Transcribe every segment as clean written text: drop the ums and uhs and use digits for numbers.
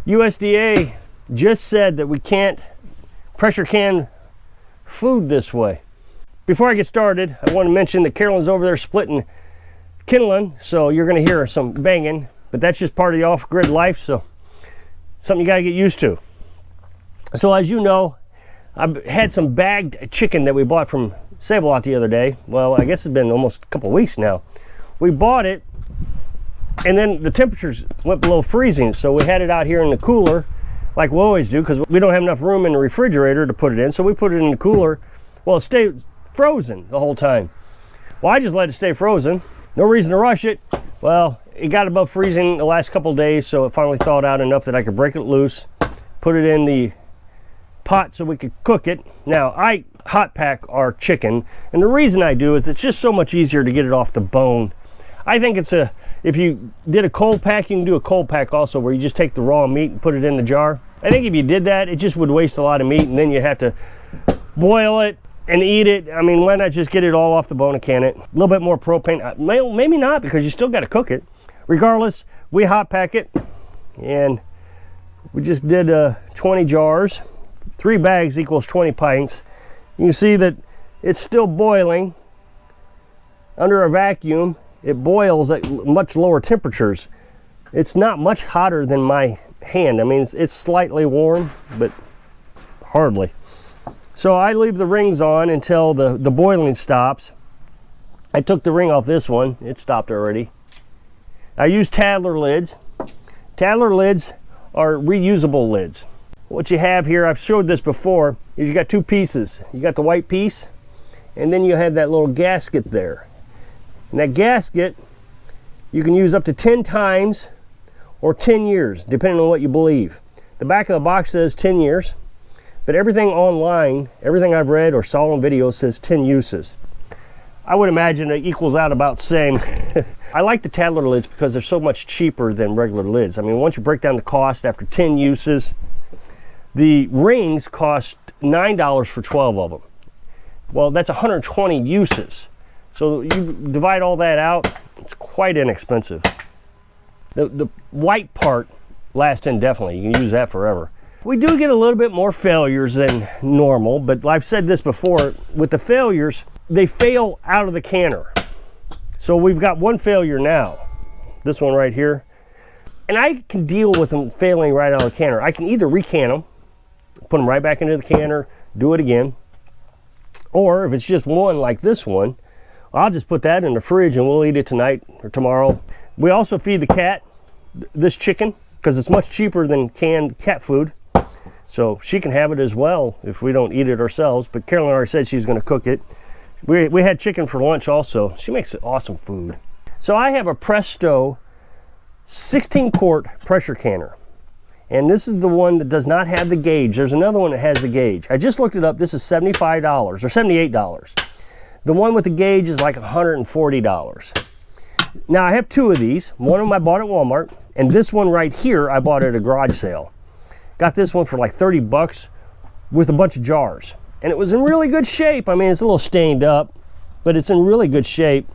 USDA just said that we can't pressure can food this way. Before I get started, I want to mention that Carolyn's over there splitting kindling, so you're going to hear some banging, but that's just part of the off-grid life, so something you got to get used to. So as you know, I've had some bagged chicken that we bought from Save-A-Lot the other day. Well, I guess it's been almost a couple of weeks now. We bought it, and then the temperatures went below freezing, so we had it out here in the cooler, like we always do, because we don't have enough room in the refrigerator to put it in, so we put it in the cooler. Well, it stayed frozen the whole time. Well, I just let it stay frozen. No reason to rush it. Well, it got above freezing the last couple of days, so it finally thawed out enough that I could break it loose, put it in the pot so we could cook it. Now, I hot pack our chicken, and the reason I do is it's just so much easier to get it off the bone. I think if you did a cold pack, you can do a cold pack also, where you just take the raw meat and put it in the jar. I think if you did that, it just would waste a lot of meat, and then you'd have to boil it and eat it. I mean, why not just get it all off the bone and can it? A little bit more propane. Maybe not, because you still got to cook it. Regardless, we hot pack it, and we just did 20 jars. 3 bags equals 20 pints. You can see that it's still boiling. Under a vacuum, it boils at much lower temperatures. It's not much hotter than my hand. I mean, it's slightly warm, but hardly. So I leave the rings on until the boiling stops. I took the ring off this one. It stopped already. I use Tattler lids. Tattler lids are reusable lids. What you have here, I've showed this before, is you got 2 pieces. You got the white piece, and then you have that little gasket there. And that gasket, you can use up to 10 times or 10 years, depending on what you believe. The back of the box says 10 years. But everything online, everything I've read or saw on videos says 10 uses. I would imagine it equals out about the same. I like the Tattler lids because they're so much cheaper than regular lids. I mean, once you break down the cost after 10 uses, the rings cost $9 for 12 of them. Well, that's 120 uses. So you divide all that out, it's quite inexpensive. The white part lasts indefinitely. You can use that forever. We do get a little bit more failures than normal, but I've said this before, with the failures, they fail out of the canner. So we've got one failure now, this one right here, and I can deal with them failing right out of the canner. I can either recan them, put them right back into the canner, do it again, or if it's just one like this one, I'll just put that in the fridge and we'll eat it tonight or tomorrow. We also feed the cat this chicken because it's much cheaper than canned cat food. So she can have it as well if we don't eat it ourselves. But Carolyn already said she's going to cook it. We had chicken for lunch also. She makes awesome food. So I have a Presto 16-quart pressure canner. And this is the one that does not have the gauge. There's another one that has the gauge. I just looked it up. This is $75 or $78. The one with the gauge is like $140. Now I have 2 of these. One of them I bought at Walmart. And this one right here I bought at a garage sale. Got this one for like 30 bucks with a bunch of jars. And it was in really good shape. I mean, it's a little stained up, but it's in really good shape.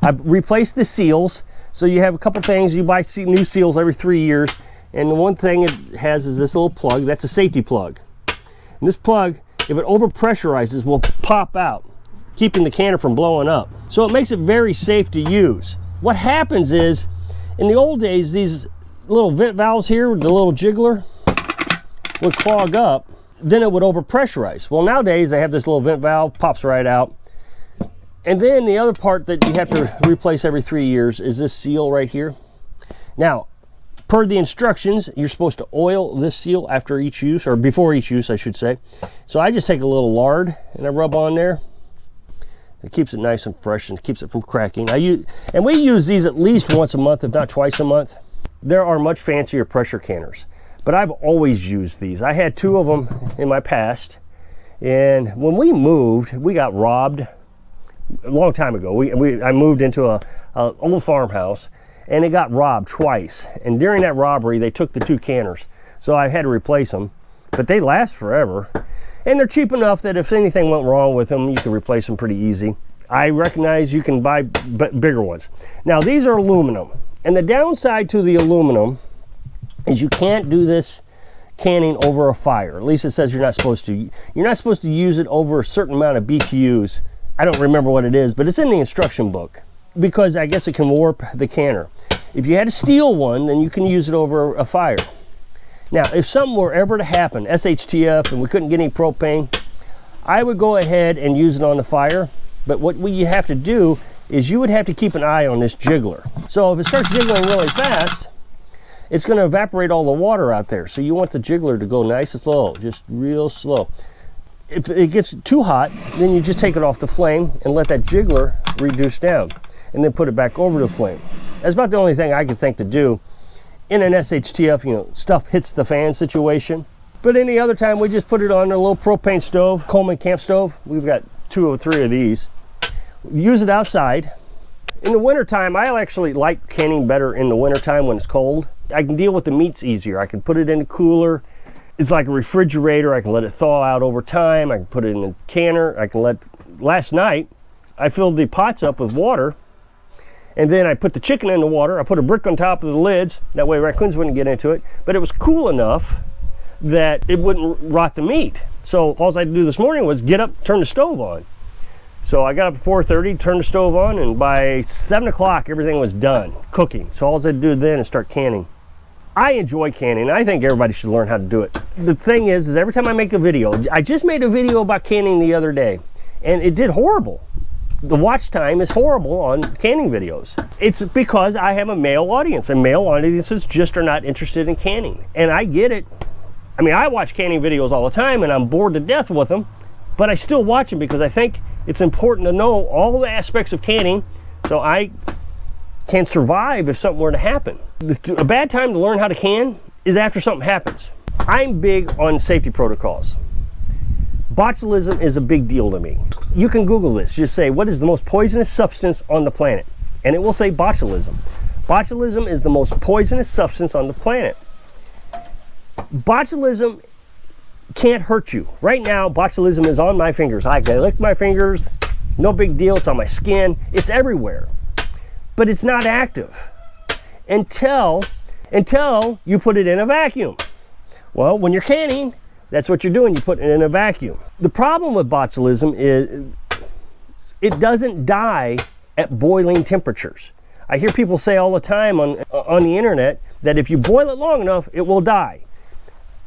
I've replaced the seals. So you have a couple things. You buy new seals every 3 years. And the one thing it has is this little plug. That's a safety plug. And this plug, if it overpressurizes, will pop out, keeping the canner from blowing up. So it makes it very safe to use. What happens is, in the old days, these little vent valves here, the little jiggler, would clog up, then it would overpressurize. Well, nowadays they have this little vent valve, pops right out. And then the other part that you have to replace every 3 years is this seal right here. Now, per the instructions, you're supposed to oil this seal after each use, or before each use, I should say. So I just take a little lard and I rub on there. It keeps it nice and fresh and keeps it from cracking. And we use these at least once a month, if not twice a month. There are much fancier pressure canners, but I've always used these. I had 2 of them in my past, and when we moved, we got robbed a long time ago. I moved into a old farmhouse, and it got robbed twice. And during that robbery, they took the 2 canners, so I had to replace them. But they last forever. And they're cheap enough that if anything went wrong with them, you can replace them pretty easy. I recognize you can buy bigger ones. Now these are aluminum, and the downside to the aluminum is you can't do this canning over a fire. At least it says you're not supposed to. You're not supposed to use it over a certain amount of BTUs. I don't remember what it is, but it's in the instruction book, because I guess it can warp the canner. If you had a steel one, then you can use it over a fire. Now, if something were ever to happen, SHTF, and we couldn't get any propane, I would go ahead and use it on the fire. But what you have to do is you would have to keep an eye on this jiggler. So if it starts jiggling really fast, it's going to evaporate all the water out there. So you want the jiggler to go nice and slow, just real slow. If it gets too hot, then you just take it off the flame and let that jiggler reduce down, and then put it back over the flame. That's about the only thing I could think to do in an SHTF, you know, stuff hits the fan situation. But any other time, we just put it on a little propane stove, Coleman camp stove. We've got 2 or 3 of these. Use it outside. In the wintertime, I actually like canning better in the wintertime when it's cold. I can deal with the meats easier. I can put it in a cooler. It's like a refrigerator. I can let it thaw out over time. I can put it in a canner. Last night, I filled the pots up with water, and then I put the chicken in the water. I put a brick on top of the lids. That way raccoons wouldn't get into it. But it was cool enough that it wouldn't rot the meat. So all I had to do this morning was get up, turn the stove on. So I got up at 4:30, turned the stove on, and by 7 o'clock, everything was done, cooking. So all I had to do then is start canning. I enjoy canning. I think everybody should learn how to do it. The thing is every time I make a video, I just made a video about canning the other day, and it did horrible. The watch time is horrible on canning videos. It's because I have a male audience, and male audiences just are not interested in canning. And I get it. I mean, I watch canning videos all the time, and I'm bored to death with them, but I still watch them because I think it's important to know all the aspects of canning so I can survive if something were to happen. A bad time to learn how to can is after something happens. I'm big on safety protocols. Botulism is a big deal to me. You can Google this. Just say, what is the most poisonous substance on the planet? And it will say botulism. Botulism is the most poisonous substance on the planet. Botulism can't hurt you. Right now, botulism is on my fingers. I can lick my fingers, no big deal. It's on my skin. It's everywhere. But it's not active until you put it in a vacuum. Well, when you're canning, that's what you're doing. You put it in a vacuum. The problem with botulism is it doesn't die at boiling temperatures. I hear people say all the time on the internet that if you boil it long enough, it will die.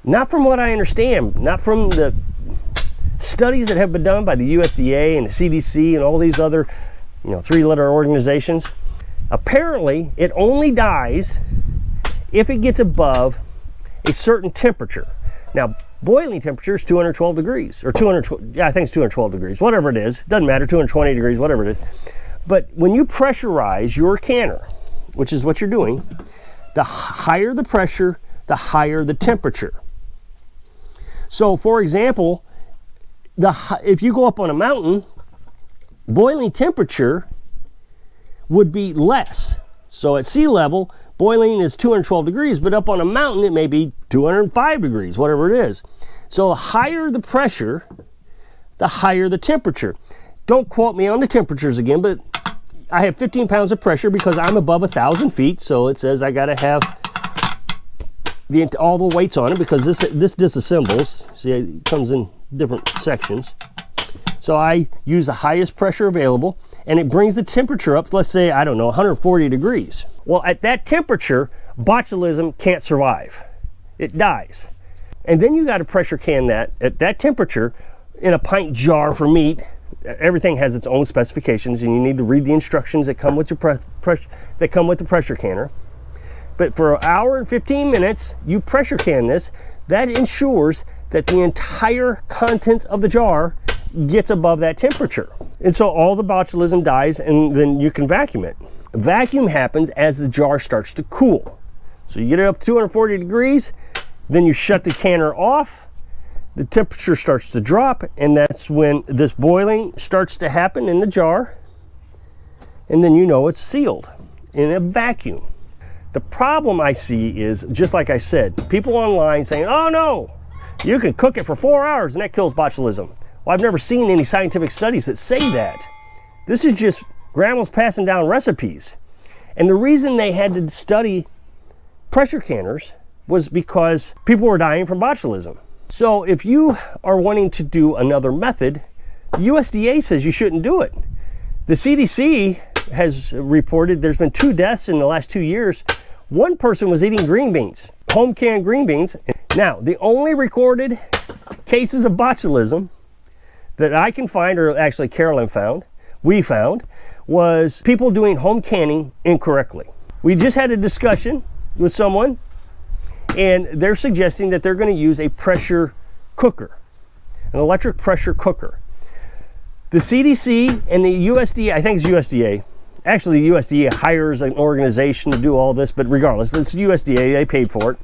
Not from what I understand, not from the studies that have been done by the USDA and the CDC and all these other, 3-letter organizations. Apparently, it only dies if it gets above a certain temperature. Now, boiling temperature is 212 degrees, or 212, I think it's 212 degrees, whatever it is. Doesn't matter, 220 degrees, whatever it is. But when you pressurize your canner, which is what you're doing, the higher the pressure, the higher the temperature. So, for example, if you go up on a mountain, boiling temperature would be less. So at sea level, boiling is 212 degrees, but up on a mountain, it may be 205 degrees, whatever it is. So the higher the pressure, the higher the temperature. Don't quote me on the temperatures again, but I have 15 pounds of pressure because I'm above 1,000 feet. So it says I got to have all the weights on it because this disassembles. See, it comes in different sections. So I use the highest pressure available, and it brings the temperature up, let's say, 140 degrees. Well, at that temperature, botulism can't survive. It dies. And then you got to pressure can that at that temperature in a pint jar for meat. Everything has its own specifications, and you need to read the instructions that come with the pressure canner. But for an hour and 15 minutes, you pressure can this. That ensures that the entire contents of the jar gets above that temperature. And so all the botulism dies, and then you can vacuum it. Vacuum happens as the jar starts to cool. So you get it up to 240 degrees, then you shut the canner off, the temperature starts to drop, and that's when this boiling starts to happen in the jar, and then you know it's sealed in a vacuum. The problem I see is, just like I said, people online saying, oh no, you can cook it for 4 hours and that kills botulism. Well, I've never seen any scientific studies that say that. This is just grandma's passing down recipes. And the reason they had to study pressure canners was because people were dying from botulism. So if you are wanting to do another method, USDA says you shouldn't do it. The CDC has reported there's been 2 deaths in the last 2 years. One person was eating green beans, home canned green beans. Now, the only recorded cases of botulism that I can find, or actually Carolyn found, we found, was people doing home canning incorrectly. We just had a discussion with someone, and they're suggesting that they're going to use a pressure cooker, an electric pressure cooker. The CDC and the USDA, I think it's USDA, actually the USDA hires an organization to do all this, but regardless, it's USDA, they paid for it.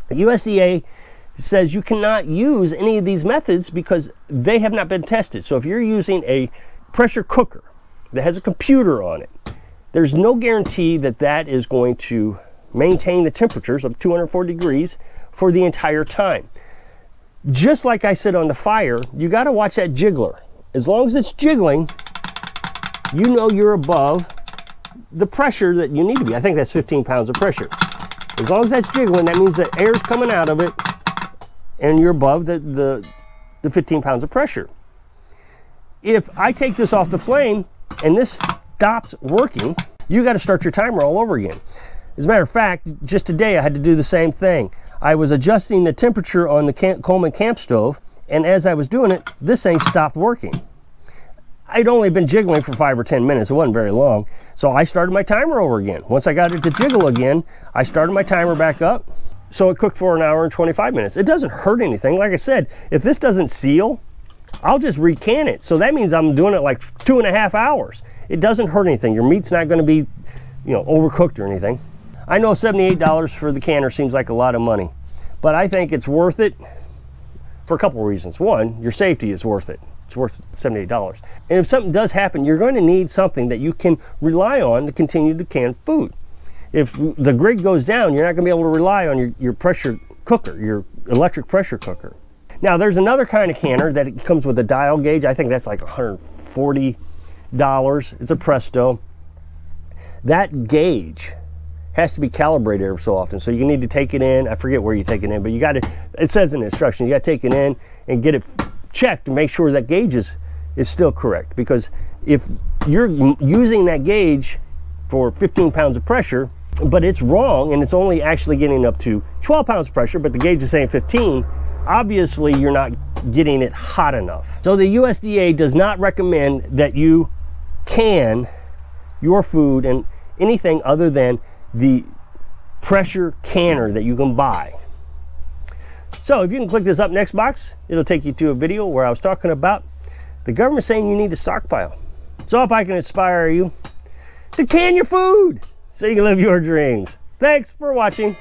The USDA says you cannot use any of these methods because they have not been tested. So if you're using a pressure cooker that has a computer on it, there's no guarantee that that is going to maintain the temperatures of 240 degrees for the entire time. Just like I said on the fire, you got to watch that jiggler. As long as it's jiggling, you know you're above the pressure that you need to be. I think that's 15 pounds of pressure. As long as that's jiggling, that means that air's coming out of it and you're above the 15 pounds of pressure. If I take this off the flame and this stops working, you got to start your timer all over again. As a matter of fact, just today I had to do the same thing. I was adjusting the temperature on the Coleman camp stove, and as I was doing it, this thing stopped working. I'd only been jiggling for 5 or 10 minutes. It wasn't very long. So I started my timer over again. Once I got it to jiggle again, I started my timer back up. So it cooked for 1 hour and 25 minutes. It doesn't hurt anything. Like I said, if this doesn't seal, I'll just recan it. So that means I'm doing it like 2.5 hours. It doesn't hurt anything. Your meat's not going to be, overcooked or anything. I know $78 for the canner seems like a lot of money, but I think it's worth it for a couple of reasons. One, your safety is worth it. It's worth $78. And if something does happen, you're going to need something that you can rely on to continue to can food. If the grid goes down, you're not going to be able to rely on your pressure cooker, your electric pressure cooker. Now, there's another kind of canner that it comes with a dial gauge. I think that's like $140. It's a Presto. That gauge has to be calibrated every so often. So you need to take it in. I forget where you take it in, but you got to, it says in the instruction, you got to take it in and get it checked to make sure that gauge is still correct. Because if you're using that gauge for 15 pounds of pressure, but it's wrong and it's only actually getting up to 12 pounds of pressure, but the gauge is saying 15, obviously you're not getting it hot enough. So the USDA does not recommend that you can your food and anything other than the pressure canner that you can buy. So if you can click this up next box, it'll take you to a video where I was talking about the government saying you need to stockpile. So I hope I can inspire you to can your food so you can live your dreams. Thanks for watching.